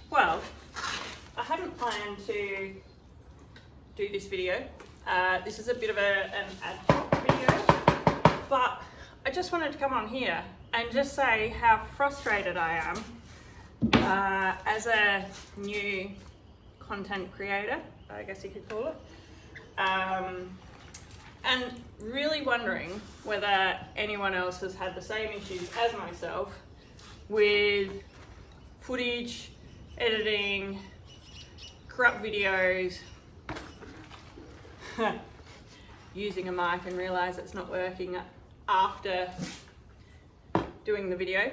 Well, I hadn't planned to do this video. This is a bit of an ad hoc video, but I just wanted to come on here and just say how frustrated I am as a new content creator, I guess you could call it, and really wondering whether anyone else has had the same issues as myself with footage, editing, corrupt videos, using a mic and realise it's not working after doing the video.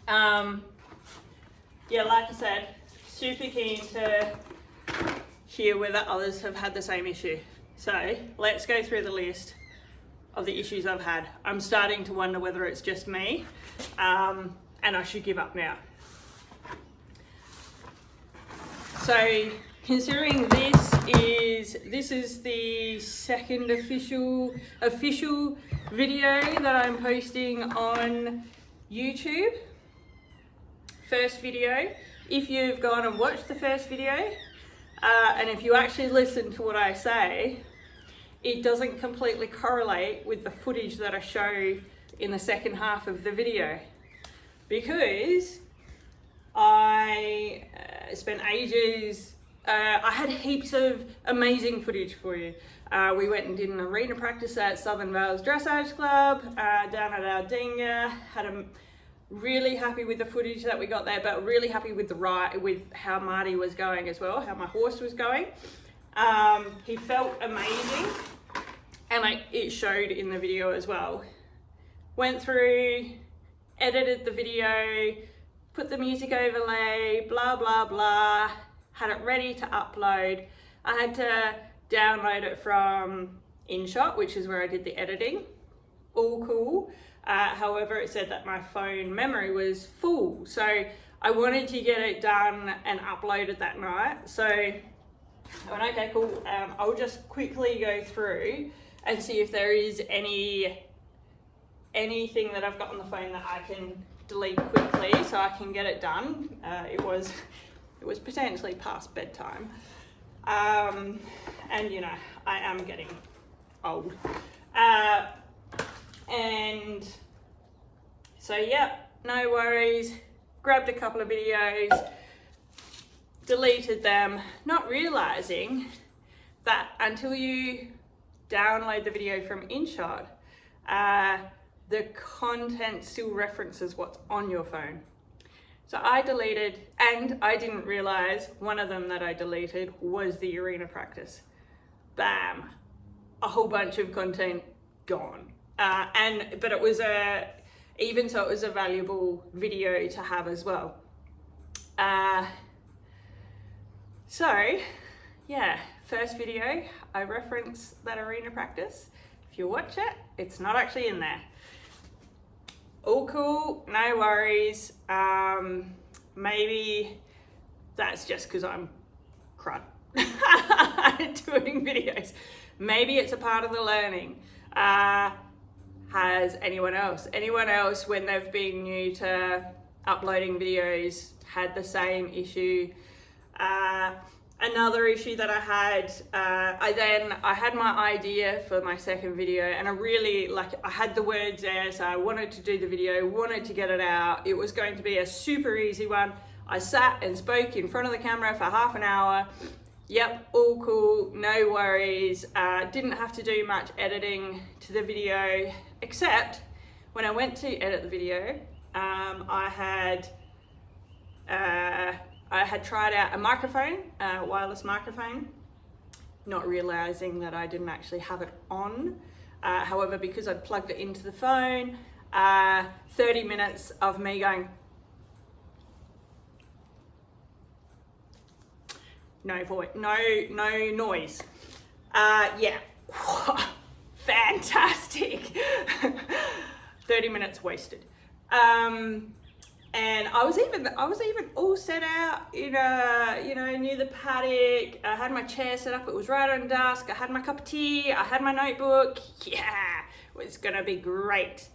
Yeah, like I said, super keen to hear whether others have had the same issue. So let's go through the list of the issues I've had. I'm starting to wonder whether it's just me, and I should give up now. So considering this is the second official video that I'm posting on YouTube. First video, if you've gone and watched the first video, and if you actually listen to what I say, it doesn't completely correlate with the footage that I show in the second half of the video, because I spent ages, I had heaps of amazing footage for you. We went and did an arena practice at Southern Vales Dressage Club down at Aldinga. Really happy with the footage that we got there, but really happy with with how Marty was going as well, how my horse was going. He felt amazing, and it showed in the video as well. Went through, edited the video, put the music overlay, blah, blah, blah, had it ready to upload. I had to download it from InShot, which is where I did the editing. All cool. However, it said that my phone memory was full. So I wanted to get it done and uploaded that night. So I went, okay, cool. I'll just quickly go through and see if there is anything that I've got on the phone that I can delete quickly so I can get it done. It was potentially past bedtime. And you know, I am getting old. And so yeah, no worries, grabbed a couple of videos, deleted them, not realizing that until you download the video from InShot, the content still references what's on your phone. So I deleted, and I didn't realize one of them that I deleted was the arena practice. Bam, a whole bunch of content gone. But it was even so, it was a valuable video to have as well. So yeah, first video, I reference that arena practice. If you watch it, it's not actually in there. All cool, no worries. Maybe that's just because I'm crud doing videos. Maybe it's a part of the learning. Has anyone else when they've been new to uploading videos had the same issue? Another issue that I had, I had my idea for my second video, and I had the words there, so I wanted to do the video, wanted to get it out. It was going to be a super easy one. I sat and spoke in front of the camera for half an hour. Yep, all cool, no worries. Didn't have to do much editing to the video, except when I went to edit the video, I had tried out a microphone, a wireless microphone, not realizing that I didn't actually have it on. However, because I'd plugged it into the phone, 30 minutes of me going, no voice, no noise. Yeah, fantastic. 30 minutes wasted. And I was even all set out in near the paddock. I had my chair set up, it was right on dusk. I had my cup of tea, I had my notebook. Yeah, it was gonna be great.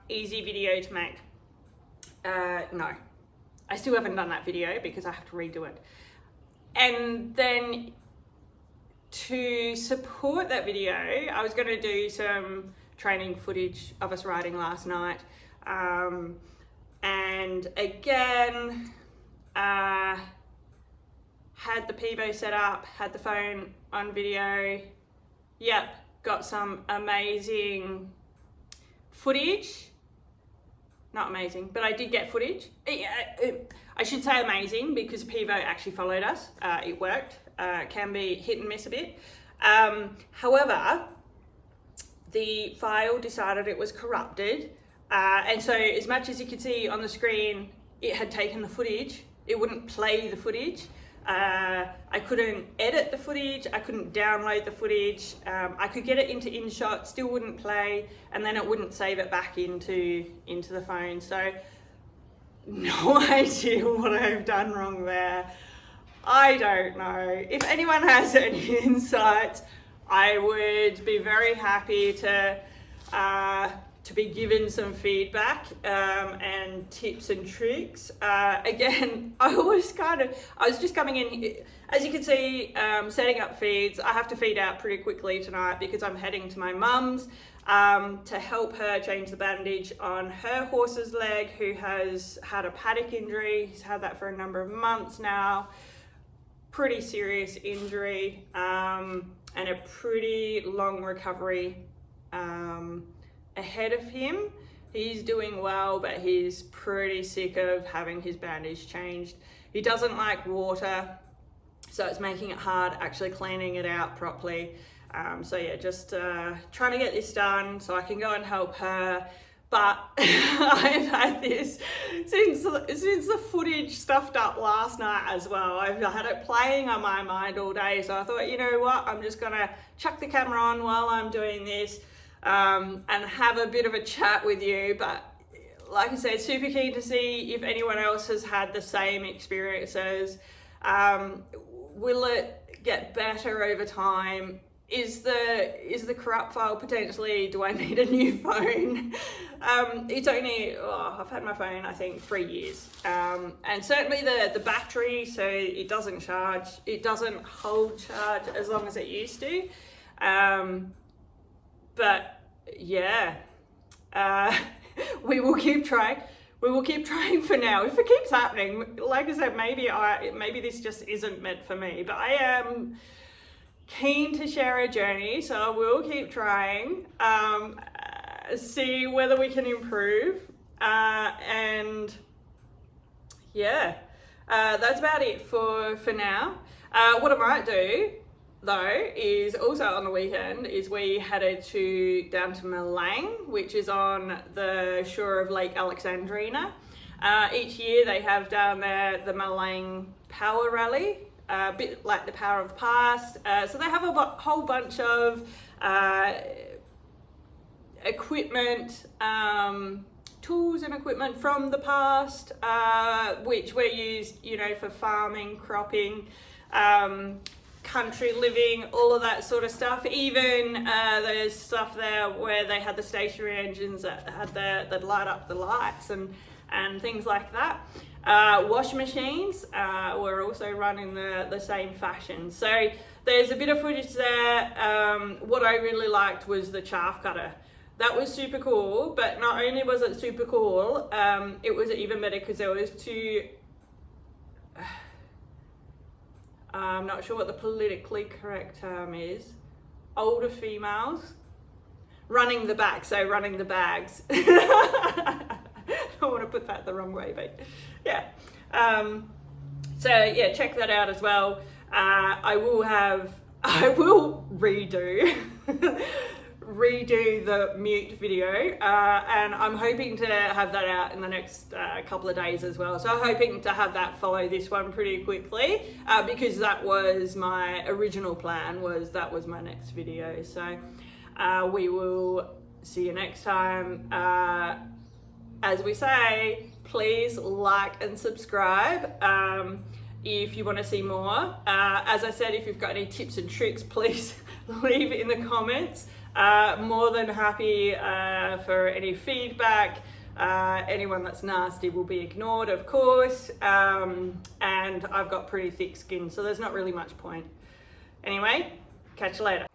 Easy video to make. No, I still haven't done that video because I have to redo it. And then to support that video, I was going to do some training footage of us riding last night. And again, had the Pivo set up, had the phone on video. Yep, got some amazing footage. Not amazing, but I did get footage. I should say amazing because Pivo actually followed us. It worked. Can be hit and miss a bit. However, the file decided it was corrupted. And so as much as you could see on the screen, it had taken the footage. It wouldn't play the footage. I couldn't edit the footage. I couldn't download the footage. I could get it into InShot, still wouldn't play, and then it wouldn't save it back into the phone. So no idea what I've done wrong there. I don't know. If anyone has any insights, I would be very happy to be given some feedback and tips and tricks. Again, I was just coming in, as you can see, setting up feeds. I have to feed out pretty quickly tonight because I'm heading to my mum's to help her change the bandage on her horse's leg, who has had a paddock injury. He's had that for a number of months now. Pretty serious injury and a pretty long recovery ahead of him. He's doing well, but he's pretty sick of having his bandage changed. He doesn't like water, so it's making it hard actually cleaning it out properly. So yeah, just trying to get this done so I can go and help her. But I've had this since the footage stuffed up last night as well. I've had it playing on my mind all day. So I thought, you know what, I'm just gonna chuck the camera on while I'm doing this and have a bit of a chat with you. But like I said, super keen to see if anyone else has had the same experiences. Will it get better over time? Is the corrupt file potentially, do I need a new phone? It's only, I've had my phone, I think 3 years. And certainly the battery, so it doesn't charge, it doesn't hold charge as long as it used to. But yeah, we will keep trying. We will keep trying for now. If it keeps happening, like I said, maybe this just isn't meant for me, but I am keen to share a journey, so I will keep trying, see whether we can improve, and yeah, that's about it for now. What I might do though is also on the weekend is we headed down to Malang, which is on the shore of Lake Alexandrina. Each year they have down there the Malang Power Rally. A bit like the Power of the Past. So they have a whole bunch of equipment, tools and equipment from the past, which were used, for farming, cropping, country living, all of that sort of stuff. Even there's stuff there where they had the stationary engines that light up the lights and things like that. Wash machines were also run in the same fashion. So there's a bit of footage there. What I really liked was the chaff cutter. That was super cool, but not only was it super cool, it was even better because there was two, I'm not sure what the politically correct term is, older females running the back, so running the bags. I don't want to put that the wrong way, but yeah. So yeah, check that out as well. I will redo the mute video, and I'm hoping to have that out in the next couple of days as well. So I'm hoping to have that follow this one pretty quickly, because that was my original plan, that was my next video. So we will see you next time. As we say, please like and subscribe if you want to see more. As I said, if you've got any tips and tricks, please leave it in the comments. More than happy for any feedback, Anyone that's nasty will be ignored, of course, and I've got pretty thick skin, so there's not really much point. Anyway, catch you later.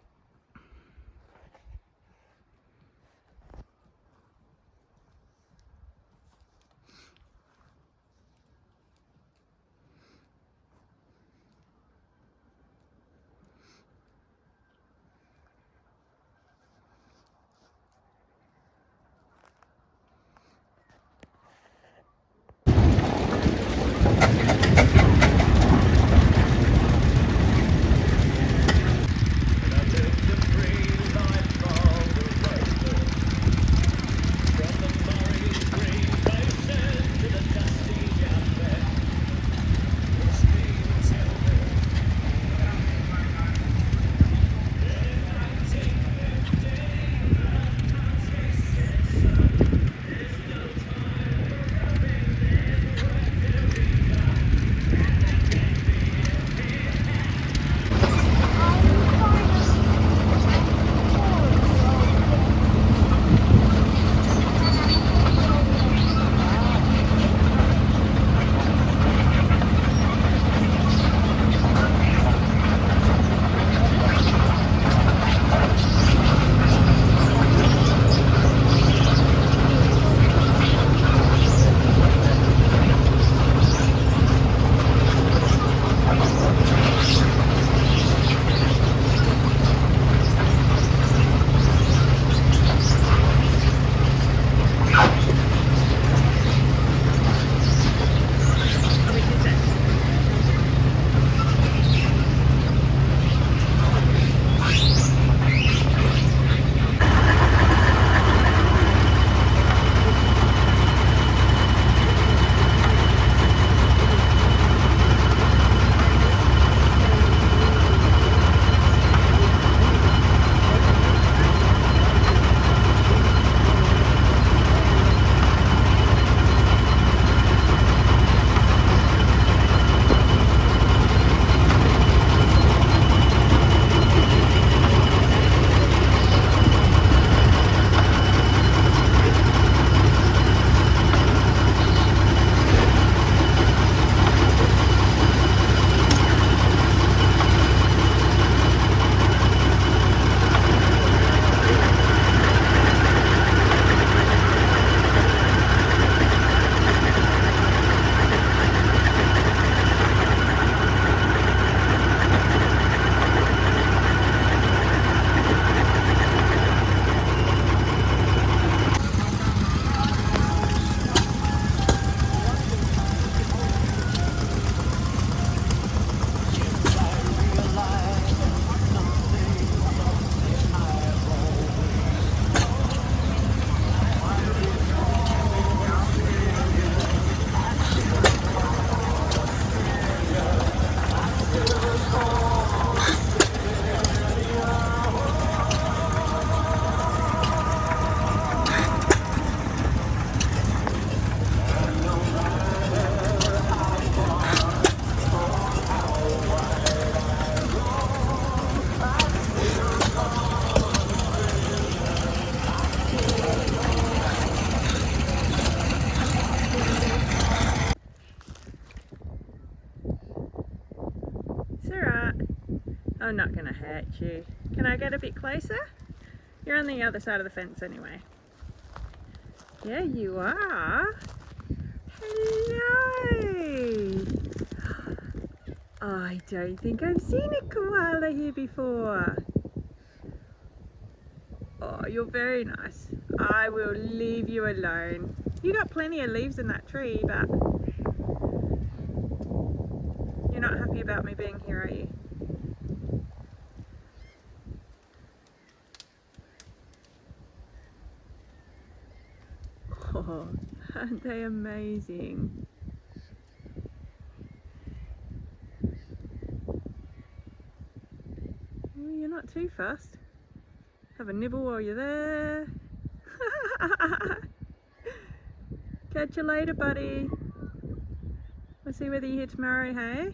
I'm not going to hurt you. Can I get a bit closer? You're on the other side of the fence anyway. Yeah, you are. Hello. I don't think I've seen a koala here before. Oh, you're very nice. I will leave you alone. You got plenty of leaves in that tree, but you're not happy about me being here, are you? Oh, aren't they amazing? Oh, you're not too fast. Have a nibble while you're there. Catch you later, buddy. We'll see whether you're here tomorrow, hey?